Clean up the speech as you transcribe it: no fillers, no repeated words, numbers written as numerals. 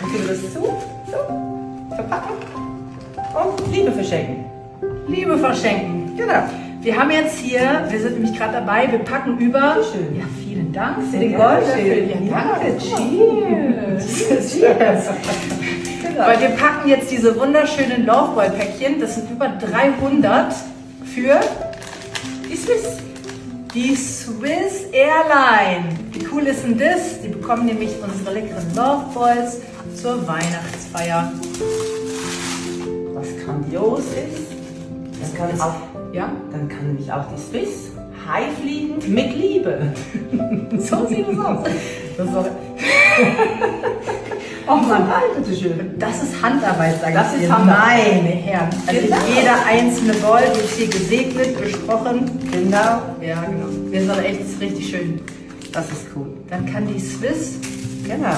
Dann tun wir das so verpacken und Liebe verschenken. Liebe verschenken. Genau. Wir haben jetzt hier, wir sind nämlich gerade dabei, wir packen über. Bitteschön. Ja, vielen Dank für Sehr den gerne. Goldlöffel. Ja, danke. Cheers. Cheers. Genau. Weil wir packen jetzt diese wunderschönen Loveboy-Päckchen, das sind über 300 für Die Swiss. die Swiss Airline. Wie cool ist denn das? Die bekommen nämlich unsere leckeren Loveboys zur Weihnachtsfeier. Was grandios ist, das kann auch, Ja? dann kann nämlich auch die Swiss high fliegen mit Liebe. So sieht es aus. Das ist, doch, Oh Mann, bitte schön. das ist Handarbeit, sage Das ich ist dir. Handarbeit. Meine Herren. Also Genau. jeder einzelne Gold wird hier gesegnet, besprochen. Genau. Ja, genau. Wir sind echt richtig schön. Das ist cool. Dann kann die Swiss Genau.